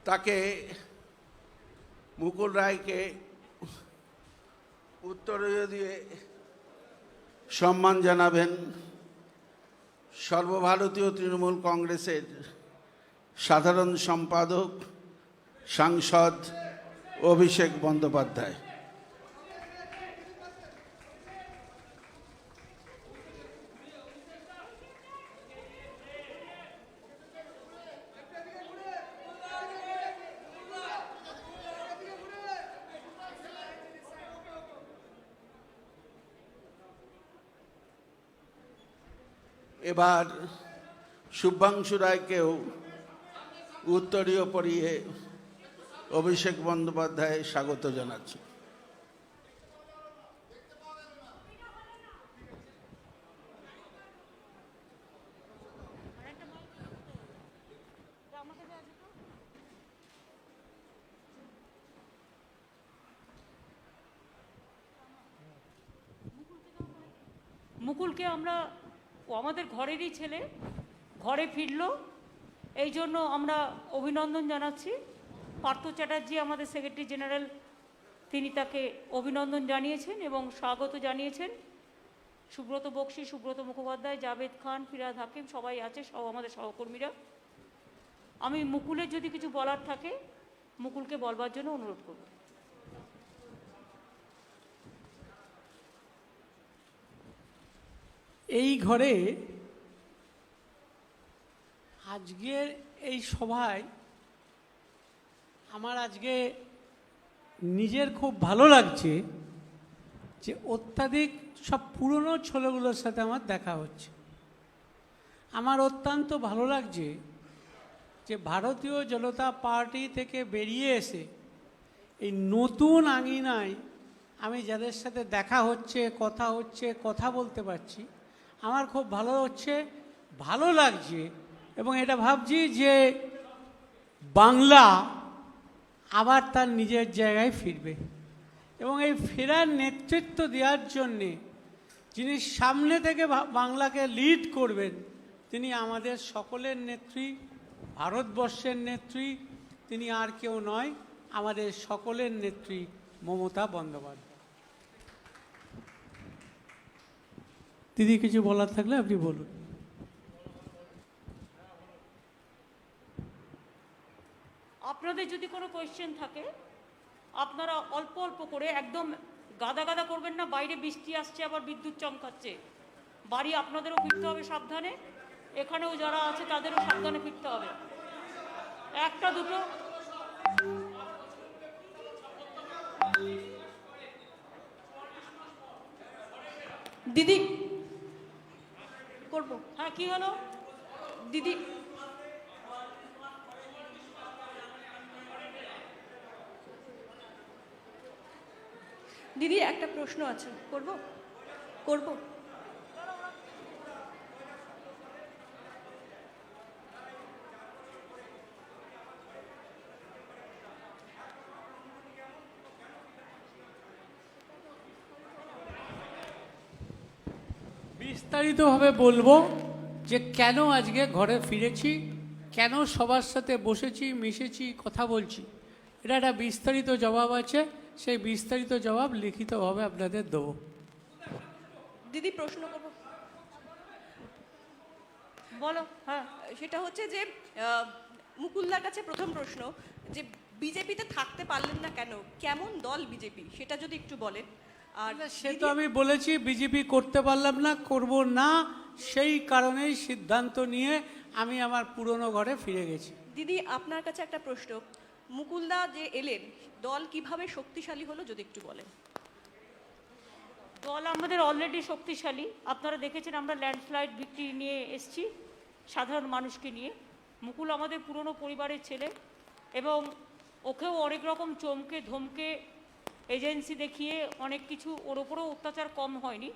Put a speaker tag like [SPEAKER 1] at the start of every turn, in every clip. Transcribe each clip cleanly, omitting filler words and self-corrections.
[SPEAKER 1] তাকে মুকুল রায়কে উত্তরীয় দিয়ে সম্মান জানাবেন সর্বভারতীয় তৃণমূল কংগ্রেসের সাধারণ সম্পাদক সাংসদ অভিষেক বন্দ্যোপাধ্যায়। এবার শুভাংশু রায়কেও উত্তরীয় পরিয়ে অভিষেক বন্দ্যোপাধ্যায় স্বাগত জানাচ্ছি।
[SPEAKER 2] মুকুলকে আমরা আমাদের ঘরেরই ছেলে, ঘরে ফিরল, এই জন্য আমরা অভিনন্দন জানাচ্ছি। পার্থ চ্যাটার্জি আমাদের সেক্রেটারি জেনারেল, তিনি তাকে অভিনন্দন জানিয়েছেন এবং স্বাগত জানিয়েছেন। সুব্রত বক্সী, সুব্রত মুখোপাধ্যায়, জাভেদ খান, ফিরাদ হাকিম সবাই আছে, সব আমাদের সহকর্মীরা। আমি মুকুলের যদি কিছু বলার থাকে মুকুলকে বলবার জন্য অনুরোধ করব।
[SPEAKER 3] এই ঘরে আজকের এই সভায় আমার আজকে নিজের খুব ভালো লাগছে যে অত্যাধিক সব পুরনো ছেলেগুলোর সাথে আমার দেখা হচ্ছে। আমার অত্যন্ত ভালো লাগছে যে ভারতীয় জনতা পার্টি থেকে বেরিয়ে এসে এই নতুন আঙিনায় আমি যাদের সাথে দেখা হচ্ছে, কথা বলতে পারছি, আমার খুব ভালো লাগছে এবং এটা ভাবছি যে বাংলা আবার তার নিজের জায়গায় ফিরবে এবং এই ফেরার নেতৃত্ব দেওয়ার জন্যে যিনি সামনে থেকে বাংলাকে লিড করবেন তিনি আমাদের সকলের নেত্রী, ভারতবর্ষের নেত্রী, তিনি আর কেউ নয়, আমাদের সকলের নেত্রী মমতা বন্দ্যোপাধ্যায়। দিদি কিছু বলার থাকলে আপনি বলুন।
[SPEAKER 2] আপনাদের যদি কোনো কোয়েশ্চেন থাকে আপনারা অল্প অল্প করে, একদম গাদা গাদা করবেন না। বাইরে বৃষ্টি আসছে, আবার বিদ্যুৎ চমকাচ্ছে। বাড়ি আপনাদেরও ফিরতে হবে সাবধানে, এখানেও যারা আছে তাদেরও সাবধানে ফিরতে হবে। একটা দুটো
[SPEAKER 4] দিদি করব।
[SPEAKER 2] হ্যাঁ, কি হলো
[SPEAKER 4] দিদি দিদি একটা প্রশ্ন আছে, করব করব
[SPEAKER 3] বিস্তারিতভাবে বলবো যে কেন আজকে ঘরে ফিরেছি, কেন সবার সাথে বসেছি, মিশেছি, কথা বলছি। এটা একটা বিস্তারিত জবাব আছে, সেই বিস্তারিত জবাব লিখিতভাবে আপনাদের দেবো।
[SPEAKER 4] দিদি প্রশ্ন করব,
[SPEAKER 2] বলো। হ্যাঁ,
[SPEAKER 4] সেটা হচ্ছে যে মুকুলদার কাছে প্রথম প্রশ্ন যে বিজেপিতে থাকতে পারলেন না কেন, কেমন দল বিজেপি, সেটা যদি একটু বলেন। আর
[SPEAKER 3] সে তো আমি বলেছি বিজেপি করতে পারলাম না, করব না, সেই কারণেই সিদ্ধান্ত নিয়ে আমি আমার পুরনো ঘরে ফিরে গেছি।
[SPEAKER 4] দিদি আপনার কাছে একটা প্রশ্ন, মুকুলদা যে এলেন দল কিভাবে শক্তিশালী হলো যদি একটু বলেন।
[SPEAKER 2] দল আমাদের অলরেডি শক্তিশালী। আপনারা দেখেছেন আমরা ল্যান্ডস্লাইড ভিক্টরি নিয়ে এসেছি সাধারণ মানুষকে নিয়ে। মুকুল আমাদের পুরনো পরিবারের ছেলে এবং ওকেও অনেক রকম চমকে ধমকে এজেন্সি দেখিয়ে অনেক কিছু, ওর ওপরেও অত্যাচার কম হয়নি।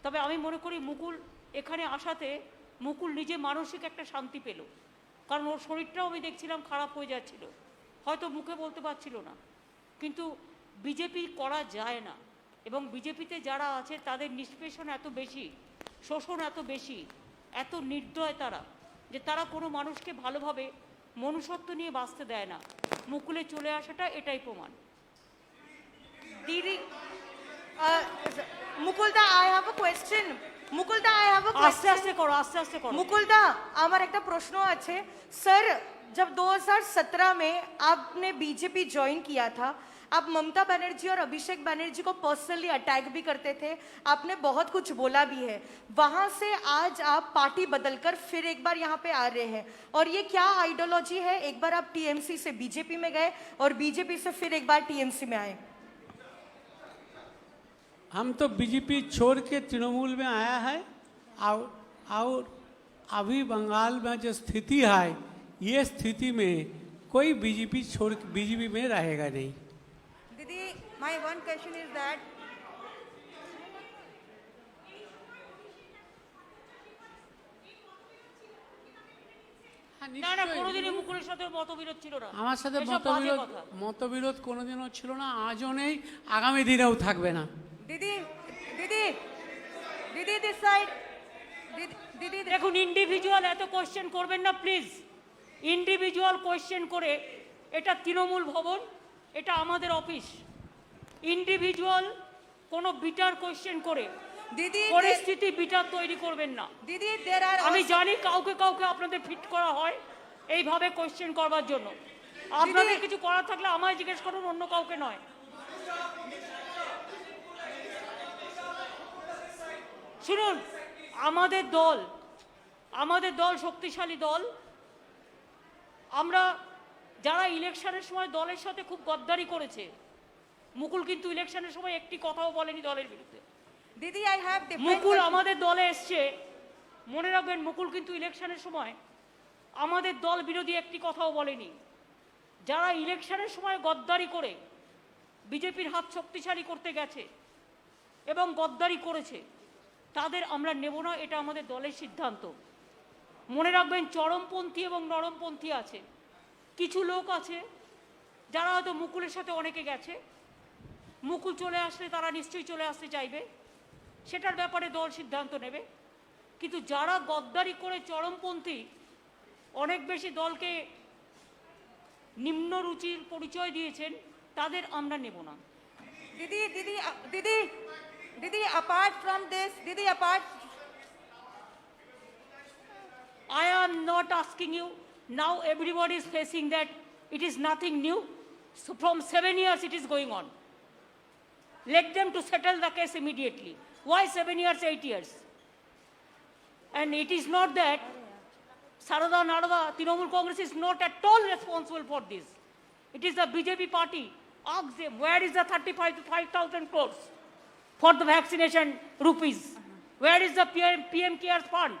[SPEAKER 2] তবে আমি মনে করি মুকুল এখানে আসাতে মুকুল নিজে মানসিক একটা শান্তি পেল, কারণ ওর শরীরটাও আমি দেখছিলাম খারাপ হয়ে যাচ্ছিল, হয়তো মুখে বলতে পারছিল না। কিন্তু বিজেপি করা যায় না এবং বিজেপিতে যারা আছে তাদের নিষ্পেষণ এত বেশি, শোষণ এত বেশি, এত নির্দয় তারা, যে তারা কোনো মানুষকে ভালোভাবে মনুষ্যত্ব নিয়ে বাঁচতে দেয় না। মুকুলে চলে আসাটা এটাই প্রমাণ।
[SPEAKER 5] Didi, Mukulda, I have a question. Mukulda, I have a
[SPEAKER 2] আস্তে
[SPEAKER 5] question.
[SPEAKER 2] আস্তে করো, আস্তে আস্তে করো।
[SPEAKER 5] मुकुलदा আমার একটা প্রশ্ন আছে सर, जब 2017 में आपने बीजेपी ज्वाइन किया था, आप ममता बनर्जी और अभिषेक बनर्जी को पर्सनली अटैक भी करते थे, आपने बहुत कुछ बोला भी है। वहां से आज आप पार्टी बदलकर फिर एक बार यहाँ पे आ रहे हैं, और ये क्या आइडियोलॉजी है? एक बार आप टीएमसी से बीजेपी में गए और बीजेपी से फिर एक बार टीएमसी में आए।
[SPEAKER 3] हम तो बीजेपी छोड़ के तृणमूल में आया है, और अभी बंगाल में जो स्थिति है, ये स्थिति में कोई बीजेपी छोड़ बीजेपी में रहेगा नहीं।
[SPEAKER 5] दीदी, my one question is that
[SPEAKER 2] না না, কোনোদিনই মুকুলের সাথে মতবিরোধ ছিল না।
[SPEAKER 3] আমার সাথে
[SPEAKER 2] এসব বাজে
[SPEAKER 3] মতবিরোধ
[SPEAKER 2] কথা।
[SPEAKER 3] মতবিরোধ কোনোদিনও ছিল না, আজও নেই, আগামী দিনেও থাকবে না।
[SPEAKER 5] दीदी दीदी दीदी दिस साइड दीदी
[SPEAKER 2] দেখুন, ইন্ডিভিজুয়াল এত কোয়েশ্চেন করবেন না প্লিজ। ইন্ডিভিজুয়াল কোয়েশ্চেন করে, এটা তৃণমূল ভবন, এটা আমাদের অফিস। ইন্ডিভিজুয়াল কোনো বিটার কোয়েশ্চেন করে
[SPEAKER 5] दीदी
[SPEAKER 2] পরিস্থিতি বিটার তৈরি করবেন না।
[SPEAKER 5] दीदी देयर आर
[SPEAKER 2] আমি জানি কাউকে কাউকে আপনাদের ফিট করা হয় এইভাবে কোয়েশ্চেন করবার জন্য। আপনাদের কিছু করার থাকলে আমায় জিজ্ঞেস করুন, অন্য কাউকে নয়। শুনুন, আমাদের দল শক্তিশালী দল। আমরা যারা ইলেকশনের সময় দলের সাথে খুব গদ্দারি করেছে, মুকুল কিন্তু ইলেকশনের সময় একটি কথাও বলেনি দলের বিরুদ্ধে।
[SPEAKER 5] दीदी आई हैव
[SPEAKER 2] মুকুল আমাদের দলে এসছে, মনে রাখবেন, মুকুল কিন্তু ইলেকশনের সময় আমাদের দল বিরোধী একটি কথাও বলেনি। যারা ইলেকশনের সময় গদ্দারি করে বিজেপির হাত শক্তিশালী করতে গেছে এবং গদ্দারি করেছে, তাদের আমরা নেব না, এটা আমাদের দলের সিদ্ধান্ত। মনে রাখবেন, চরমপন্থী এবং নরমপন্থী আছে। কিছু লোক আছে যারা হয়তো মুকুলের সাথে অনেকে গেছে, মুকুল চলে আসলে তারা নিশ্চয়ই চলে আসতে চাইবে, সেটার ব্যাপারে দল সিদ্ধান্ত নেবে। কিন্তু যারা গদ্দারি করে চরমপন্থী, অনেক বেশি দলকে নিম্ন রুচির পরিচয় দিয়েছেন, তাদের আমরা নেব না।
[SPEAKER 5] दीदी दीदी दीदी दीदी अपार्ट फ्रॉम दिस दीदी apart
[SPEAKER 2] I am not asking you. Now everybody is facing that it is nothing new. So from 7 years it is going on. Let them to settle the case immediately. Why 7 years, 8 years? And it is not that Sarada Narada, Trinamool Congress is not at all responsible for this. It is the BJP party. Ask them, where is the 35 to 5,000 crores for the vaccination rupees? Where is the PM Cares Fund?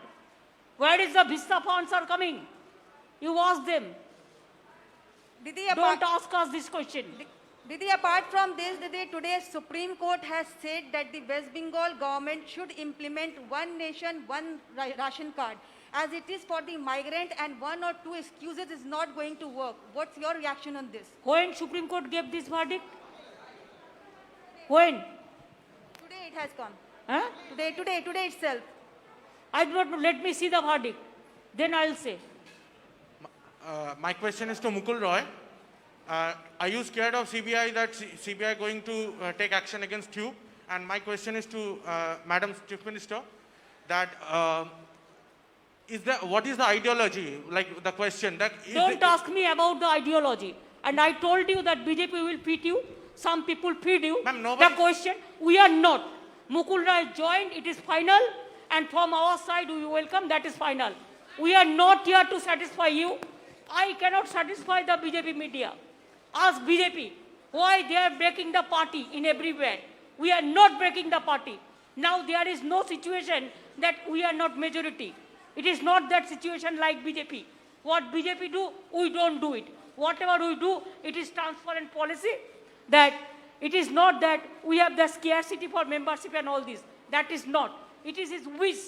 [SPEAKER 2] Where is the Vista funds are coming? You ask them.
[SPEAKER 5] दीदी
[SPEAKER 2] Don't ask us this question.
[SPEAKER 5] Didi, apart from this, Didi, today Supreme Court has said that the West Bengal government should implement one nation, one ration card, as it is for the migrant, and 1 or 2 excuses is not going to work. What's your reaction on this?
[SPEAKER 2] When Supreme Court gave this verdict? When?
[SPEAKER 5] Today it has come.
[SPEAKER 2] Huh?
[SPEAKER 5] Today itself.
[SPEAKER 2] I do not know. Let me see the verdict. Then I'll say.
[SPEAKER 6] My question is to Mukul Roy. Are you scared of CBI, that CBI going to take action against you? And my question is to Madam Chief Minister, that what is the ideology? Like the question that
[SPEAKER 2] Don't ask me about the ideology. And I told you that BJP will feed you. Some people feed you.
[SPEAKER 6] Ma'am,
[SPEAKER 2] The
[SPEAKER 6] nobody-
[SPEAKER 2] question, we are not. Mukul Roy joined, it is final. And from our side, we welcome, that is final. We are not here to satisfy you. I cannot satisfy the BJP media. Ask BJP why they are breaking the party in everywhere. We are not breaking the party. Now there is no situation that we are not majority. It is not that situation like BJP. What BJP do, we don't do it. Whatever we do, it is transparent policy. That it is not that we have the scarcity for membership and all this. That is not. It is his wish.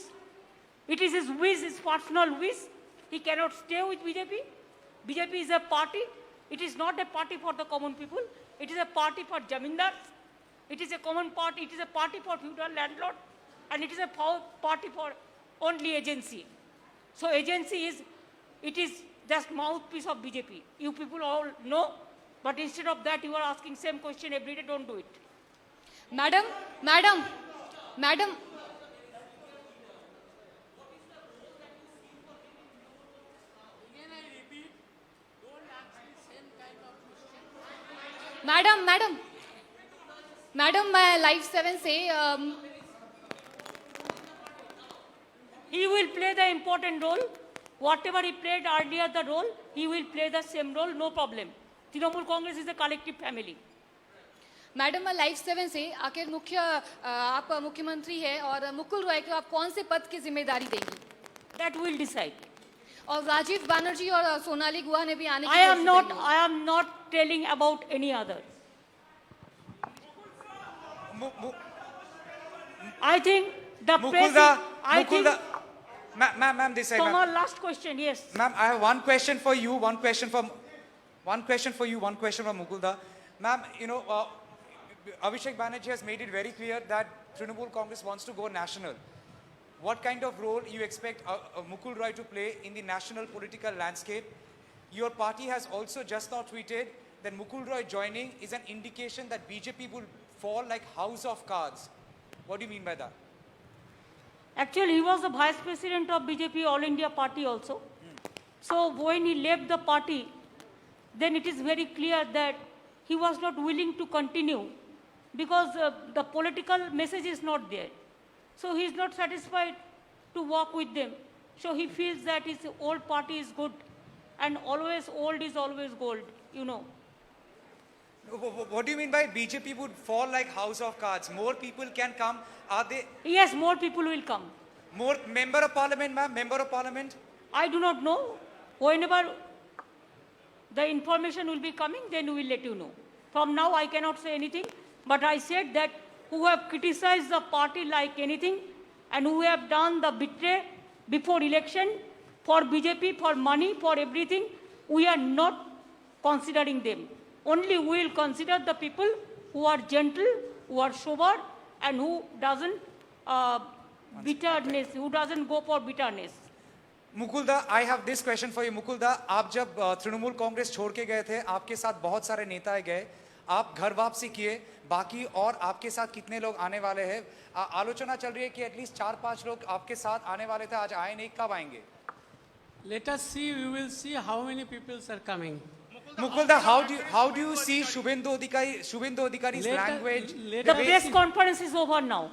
[SPEAKER 2] It is his wish, his personal wish. He cannot stay with BJP. BJP is a party. It is not a party for the common people. It is a party for jamindars. It is a common party. It is a party for feudal landlord. And it is a party for only agency. So agency is, it is just mouthpiece of BJP. You people all know, but instead of that, you are asking same question every day. Don't do it.
[SPEAKER 7] Madam, madam, madam. Madam, my Live 7 say,
[SPEAKER 2] He will play the important role. Whatever he played earlier the role, he will play the same role, no problem. Trinamool Congress is a collective family.
[SPEAKER 7] Madam live 7 से आखिर आप मुख्यमंत्री है और मुकुल रॉय को आप कौन से पद की जिम्मेदारी देंगी?
[SPEAKER 2] That will decide.
[SPEAKER 7] और राजीव बनर्जी और सोनाली गुहा ने भी आने की
[SPEAKER 2] I am
[SPEAKER 7] कोशिश
[SPEAKER 2] not.
[SPEAKER 7] करी है।
[SPEAKER 2] I am not telling about any other. I think the press. I think.
[SPEAKER 8] Ma'am, this side.
[SPEAKER 2] Toma, last question. Yes.
[SPEAKER 8] Ma'am, I have one question for you, one question for Mukulda. Ma'am, you know, Abhishek Banerjee has made it very clear that Trinamool Congress wants to go national. What kind of role you expect Mukul Roy to play in the national political landscape? Your party has also just now tweeted that Mukul Roy joining is an indication that BJP will fall like house of cards. What do you mean by that?
[SPEAKER 2] Actually, he was the vice president of BJP All India Party also. So when he left the party, then it is very clear that he was not willing to continue because the political message is not there. So he is not satisfied to work with them. So he feels that his old party is good and always old is always gold, you know.
[SPEAKER 8] What do you mean by BJP would fall like house of cards? More people can come. Are they
[SPEAKER 2] Yes, more people will come.
[SPEAKER 8] more member of parliament, ma'am? Member of parliament?
[SPEAKER 2] I do not know. Whenever the information will be coming, then we will let you know. From now, I cannot say anything, but I said that who have criticized the party like anything and who have done the betray before election for BJP, for money, for everything, we are not considering them. Only we will consider the people who are gentle, who are sober, and who doesn't bitterness, who doesn't go for bitterness.
[SPEAKER 8] मुकुलदा, I have this question for you. मुकुलदा, आप जब तृणमूल कांग्रेस छोड़ के गए थे, आपके साथ बहुत सारे नेता गए, आप घर वापसी किए, बाकी और आपके साथ कितने लोग आने वाले हैं? आलोचना चल रही है कि एटलीस्ट 4-5 लोग आपके साथ आने वाले थे, आज आए नहीं, कब आएंगे?
[SPEAKER 3] Let us see, we will see how many people are coming.
[SPEAKER 8] Mukulda, how do you see Shubhendu Adhikari's
[SPEAKER 3] Let us-
[SPEAKER 8] language?
[SPEAKER 3] let
[SPEAKER 2] The
[SPEAKER 3] us
[SPEAKER 2] press
[SPEAKER 3] see.
[SPEAKER 2] conference is over now.